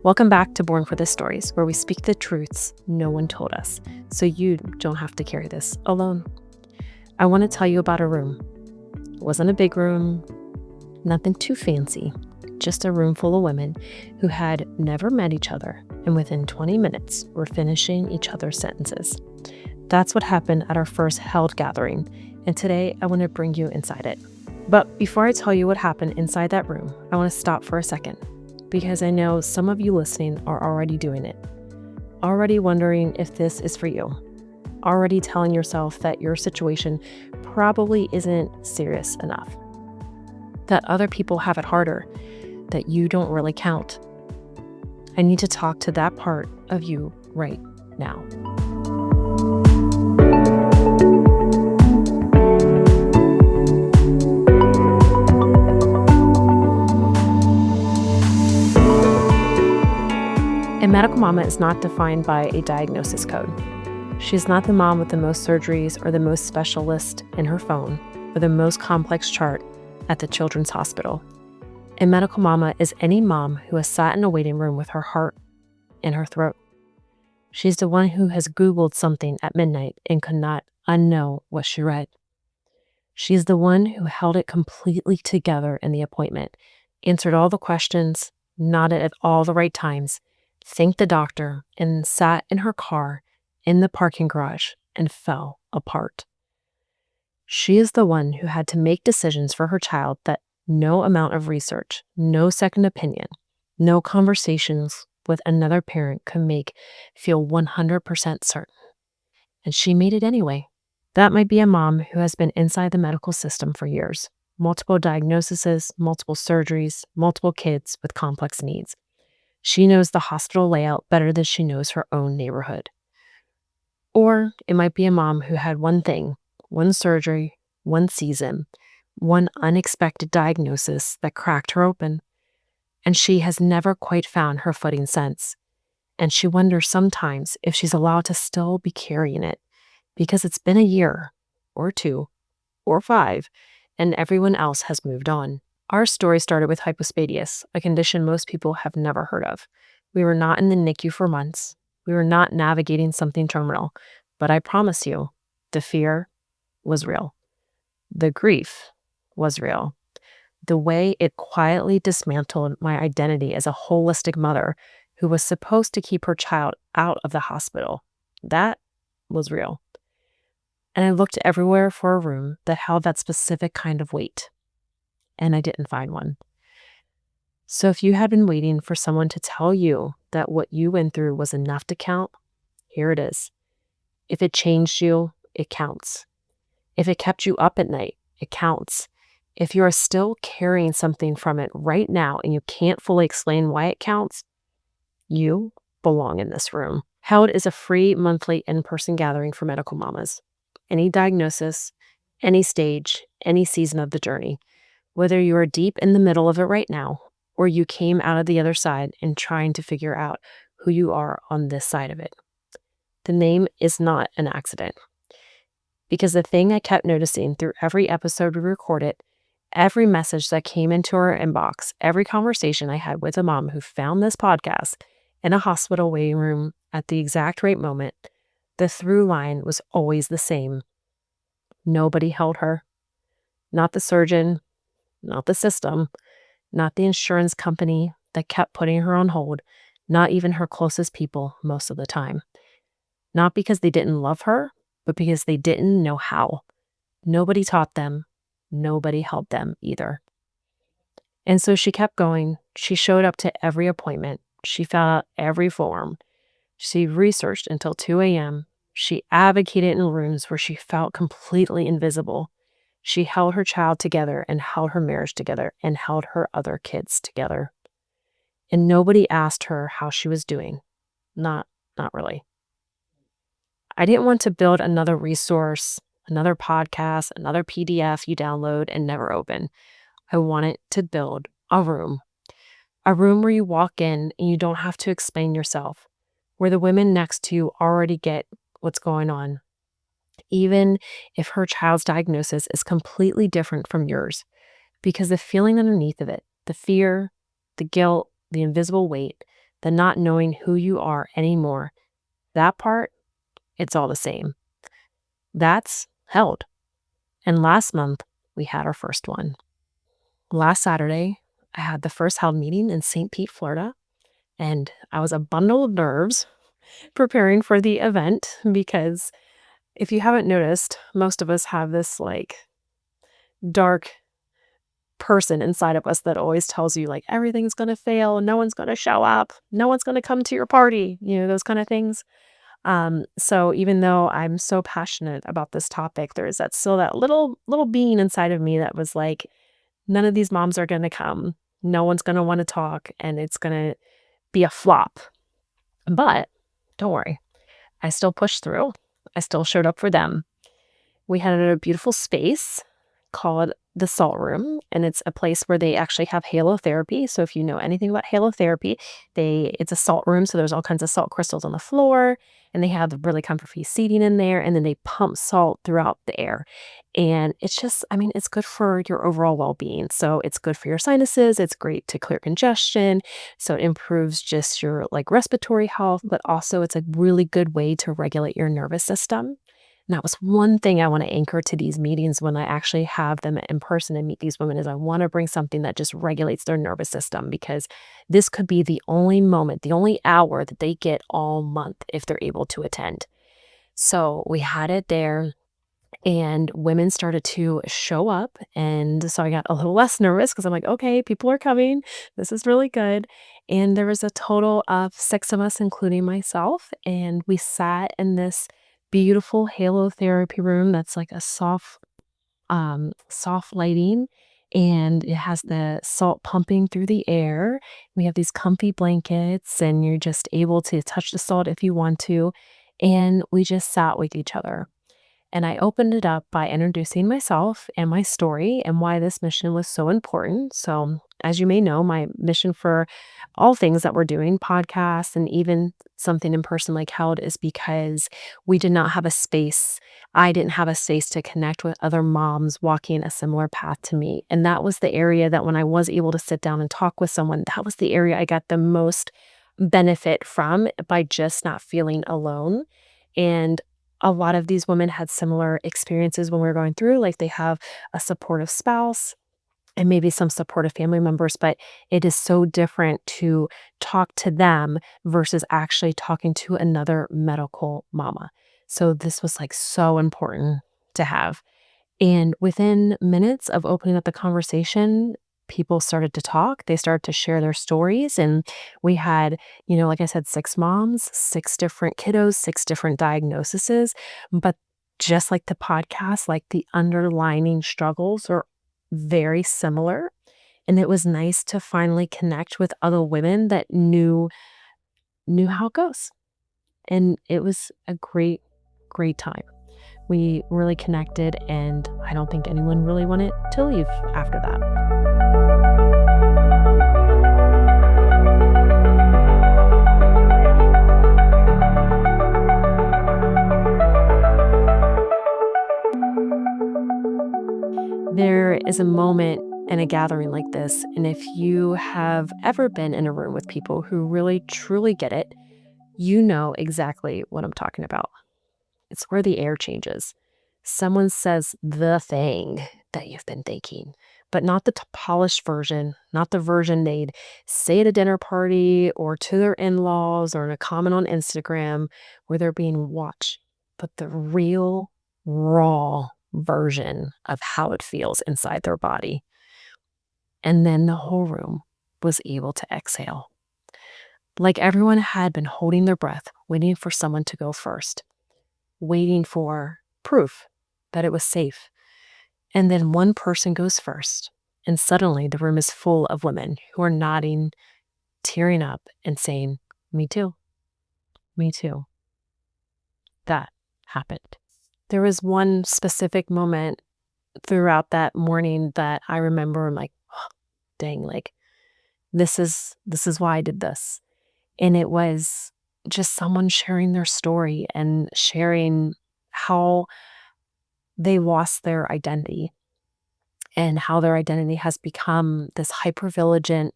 Welcome back to Born for the Stories, where we speak the truths no one told us, so you don't have to carry this alone. I want to tell you about a room. It wasn't a big room, nothing too fancy, just a room full of women who had never met each other, and within 20 minutes were finishing each other's sentences. That's what happened at our first held gathering, and today I want to bring you inside it. But before I tell you what happened inside that room, I want to stop for a second, because I know some of you listening are already doing it, already wondering if this is for you, already telling yourself that your situation probably isn't serious enough, that other people have it harder, that you don't really count. I need to talk to that part of you right now. A medical mama is not defined by a diagnosis code. She's not the mom with the most surgeries or the most specialist in her phone or the most complex chart at the children's hospital. A medical mama is any mom who has sat in a waiting room with her heart in her throat. She's the one who has Googled something at midnight and could not unknow what she read. She's the one who held it completely together in the appointment, answered all the questions, nodded at all the right times, thanked the doctor, and sat in her car in the parking garage and fell apart. She is the one who had to make decisions for her child that no amount of research, no second opinion, no conversations with another parent could make feel 100% certain. And she made it anyway. That might be a mom who has been inside the medical system for years. Multiple diagnoses, multiple surgeries, multiple kids with complex needs. She knows the hospital layout better than she knows her own neighborhood. Or it might be a mom who had one thing, one surgery, one season, one unexpected diagnosis that cracked her open. And she has never quite found her footing since. And she wonders sometimes if she's allowed to still be carrying it because it's been a year or 2 or 5 and everyone else has moved on. Our story started with hypospadias, a condition most people have never heard of. We were not in the NICU for months. We were not navigating something terminal. But I promise you, the fear was real. The grief was real. The way it quietly dismantled my identity as a holistic mother who was supposed to keep her child out of the hospital, that was real. And I looked everywhere for a room that held that specific kind of weight. And I didn't find one. So if you had been waiting for someone to tell you that what you went through was enough to count, here it is. If it changed you, it counts. If it kept you up at night, it counts. If you are still carrying something from it right now and you can't fully explain why it counts, you belong in this room. Held is a free monthly in-person gathering for medical mamas. Any diagnosis, any stage, any season of the journey. Whether you are deep in the middle of it right now, or you came out of the other side and trying to figure out who you are on this side of it. The name is not an accident. Because the thing I kept noticing through every episode we recorded, every message that came into our inbox, every conversation I had with a mom who found this podcast in a hospital waiting room at the exact right moment, the through line was always the same. Nobody held her. Not the surgeon, not the system, not the insurance company that kept putting her on hold, not even her closest people most of the time. Not because they didn't love her, but because they didn't know how. Nobody taught them. Nobody helped them either. And so she kept going. She showed up to every appointment. She filled out every form. She researched until 2 a.m. She advocated in rooms where she felt completely invisible. She held her child together and held her marriage together and held her other kids together. And nobody asked her how she was doing. Not really. I didn't want to build another resource, another podcast, another PDF you download and never open. I wanted to build a room where you walk in and you don't have to explain yourself, where the women next to you already get what's going on, even if her child's diagnosis is completely different from yours, because the feeling underneath of it, the fear, the guilt, the invisible weight, the not knowing who you are anymore, that part, it's all the same. That's held. And last month, we had our first one. Last Saturday, I had the first held meeting in St. Pete, Florida, and I was a bundle of nerves preparing for the event because if you haven't noticed, most of us have this like dark person inside of us that always tells you like everything's going to fail, no one's going to show up, no one's going to come to your party, those kind of things. So even though I'm so passionate about this topic, there is that little being inside of me that was like, none of these moms are going to come. No one's going to want to talk and it's going to be a flop. But don't worry, I still pushed through. I still showed up for them. We had a beautiful space called the Salt Room, and it's a place where they actually have halotherapy. So if you know anything about halotherapy, it's a salt room, so there's all kinds of salt crystals on the floor, and they have really comfy seating in there, and then they pump salt throughout the air. And it's just, it's good for your overall well-being. So it's good for your sinuses, it's great to clear congestion, so it improves just your like respiratory health, but also it's a really good way to regulate your nervous system. And that was one thing I want to anchor to these meetings when I actually have them in person and meet these women is I want to bring something that just regulates their nervous system because this could be the only moment, the only hour that they get all month if they're able to attend. So we had it there and women started to show up. And so I got a little less nervous because I'm like, okay, people are coming. This is really good. And there was a total of 6 of us, including myself. And we sat in this beautiful halotherapy room that's like a soft lighting. And it has the salt pumping through the air. We have these comfy blankets, and you're just able to touch the salt if you want to. And we just sat with each other. And I opened it up by introducing myself and my story and why this mission was so important. So, as you may know, my mission for all things that we're doing, podcasts and even something in person like Held, is because we did not have a space. I didn't have a space to connect with other moms walking a similar path to me. And that was the area that when I was able to sit down and talk with someone, that was the area I got the most benefit from by just not feeling alone. And a lot of these women had similar experiences when we were going through, like they have a supportive spouse and maybe some supportive family members, but it is so different to talk to them versus actually talking to another medical mama. So this was like so important to have. And within minutes of opening up the conversation, people started to talk. They started to share their stories. And we had, like I said, 6 moms, 6 different kiddos, 6 different diagnoses. But just like the podcast, like the underlining struggles are very similar. And it was nice to finally connect with other women that knew how it goes. And it was a great, great time. We really connected, and I don't think anyone really wanted to leave after that. There is a moment in a gathering like this, and if you have ever been in a room with people who really truly get it, you know exactly what I'm talking about. It's where the air changes. Someone says the thing that you've been thinking, but not the polished version, not the version they'd say at a dinner party or to their in-laws or in a comment on Instagram where they're being watched, but the real, raw version of how it feels inside their body. And then the whole room was able to exhale. Like everyone had been holding their breath, waiting for someone to go first, waiting for proof that it was safe. And then one person goes first, and suddenly the room is full of women who are nodding, tearing up, and saying, "Me too. Me too." That happened. There was one specific moment throughout that morning that I remember. I'm like, oh, dang, like this is why I did this. And it was just someone sharing their story and sharing how they lost their identity and how their identity has become this hypervigilant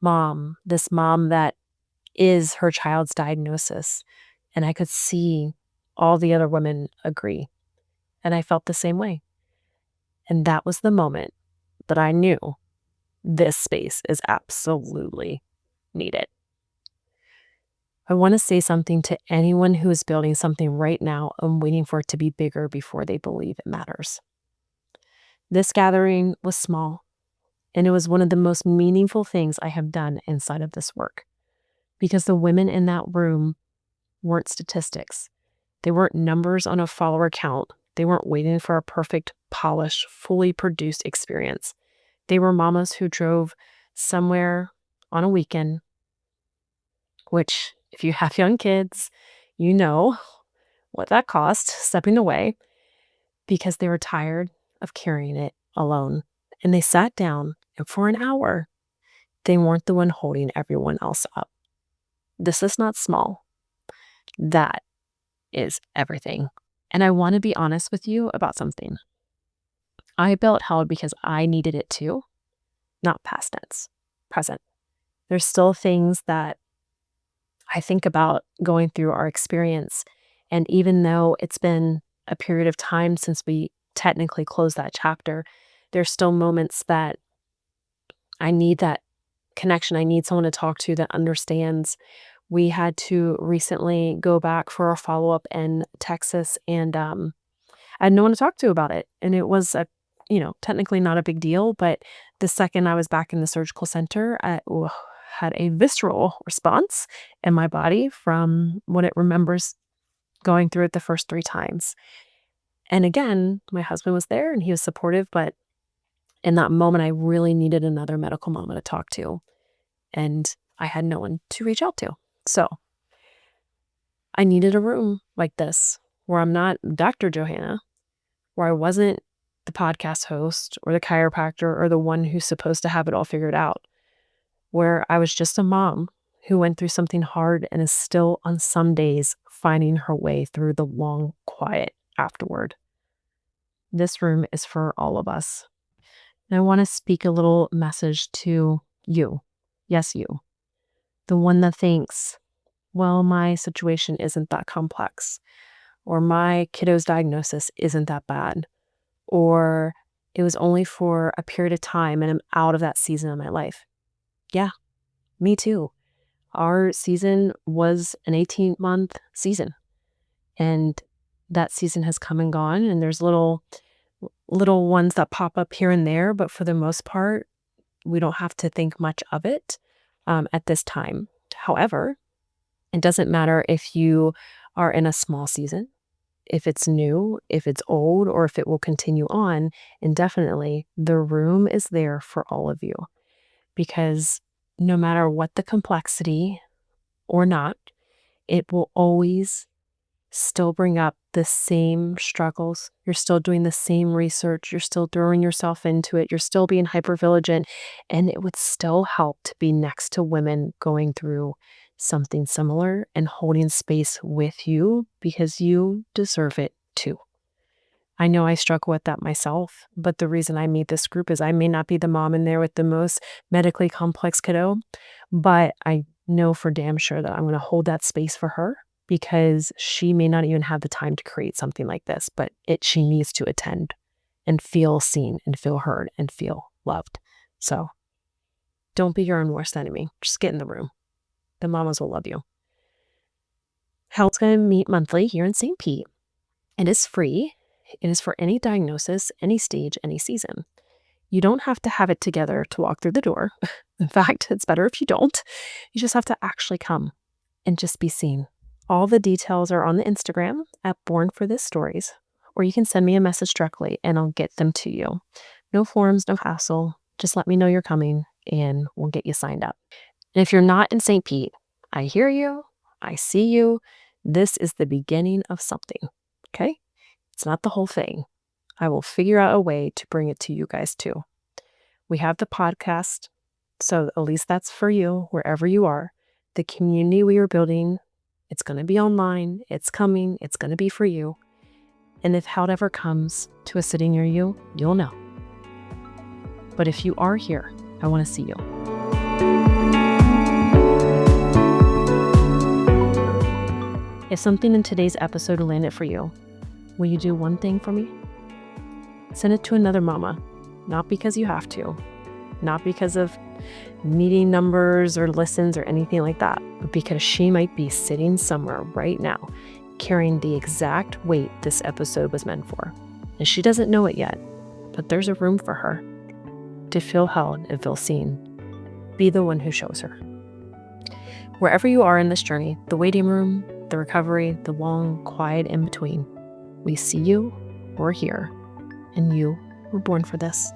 mom, this mom that is her child's diagnosis. And I could see all the other women agree. And I felt the same way. And that was the moment that I knew this space is absolutely needed. I want to say something to anyone who is building something right now and waiting for it to be bigger before they believe it matters. This gathering was small, and it was one of the most meaningful things I have done inside of this work, because the women in that room weren't statistics. They weren't numbers on a follower count. They weren't waiting for a perfect, polished, fully produced experience. They were mamas who drove somewhere on a weekend, which, if you have young kids, you know what that cost, stepping away, because they were tired of carrying it alone. And they sat down, and for an hour, they weren't the one holding everyone else up. This is not small. That is everything. And I want to be honest with you about something. I felt held because I needed it too, not past tense, present. There's still things that I think about going through our experience. And even though it's been a period of time since we technically closed that chapter, there's still moments that I need that connection. I need someone to talk to that understands. We had to recently go back for a follow-up in Texas, and I had no one to talk to about it. And it was technically not a big deal, but the second I was back in the surgical center, I had a visceral response in my body from what it remembers going through it the first 3 times. And again, my husband was there and he was supportive, but in that moment, I really needed another medical mama to talk to. And I had no one to reach out to. So I needed a room like this where I'm not Dr. Johanna, where I wasn't the podcast host or the chiropractor or the one who's supposed to have it all figured out, where I was just a mom who went through something hard and is still on some days finding her way through the long quiet afterward. This room is for all of us. And I want to speak a little message to you. Yes, you. The one that thinks, well, my situation isn't that complex, or my kiddo's diagnosis isn't that bad, or it was only for a period of time and I'm out of that season of my life. Yeah, me too. Our season was an 18-month season, and that season has come and gone, and there's little ones that pop up here and there, but for the most part, we don't have to think much of it at this time. However, it doesn't matter if you are in a small season, if it's new, if it's old, or if it will continue on indefinitely. The room is there for all of you, because no matter what the complexity or not, it will always still bring up the same struggles. You're still doing the same research. You're still throwing yourself into it. You're still being hypervigilant. And it would still help to be next to women going through something similar and holding space with you, because you deserve it too. I know I struggle with that myself, but the reason I meet this group is I may not be the mom in there with the most medically complex kiddo, but I know for damn sure that I'm going to hold that space for her, because she may not even have the time to create something like this, but she needs to attend and feel seen and feel heard and feel loved. So don't be your own worst enemy. Just get in the room. The mamas will love you. Health's going to meet monthly here in St. Pete. It is free. It is for any diagnosis, any stage, any season. You don't have to have it together to walk through the door. In fact, it's better if you don't. You just have to actually come and just be seen. All the details are on the Instagram at Born for This Stories, or you can send me a message directly and I'll get them to you. No forms, no hassle. Just let me know you're coming and we'll get you signed up. And if you're not in St. Pete, I hear you. I see you. This is the beginning of something. Okay? It's not the whole thing. I will figure out a way to bring it to you guys too. We have the podcast, so at least that's for you wherever you are. The community we are building, it's going to be online. It's coming. It's going to be for you. And if Held ever comes to a city near you, you'll know. But if you are here, I want to see you. If something in today's episode landed for you, will you do one thing for me? Send it to another mama, not because you have to, not because of meeting numbers or listens or anything like that, but because she might be sitting somewhere right now carrying the exact weight this episode was meant for. And she doesn't know it yet, but there's a room for her to feel held and feel seen. Be the one who shows her. Wherever you are in this journey, the waiting room, the recovery, the long, quiet in between, we see you, we're here, and you were born for this.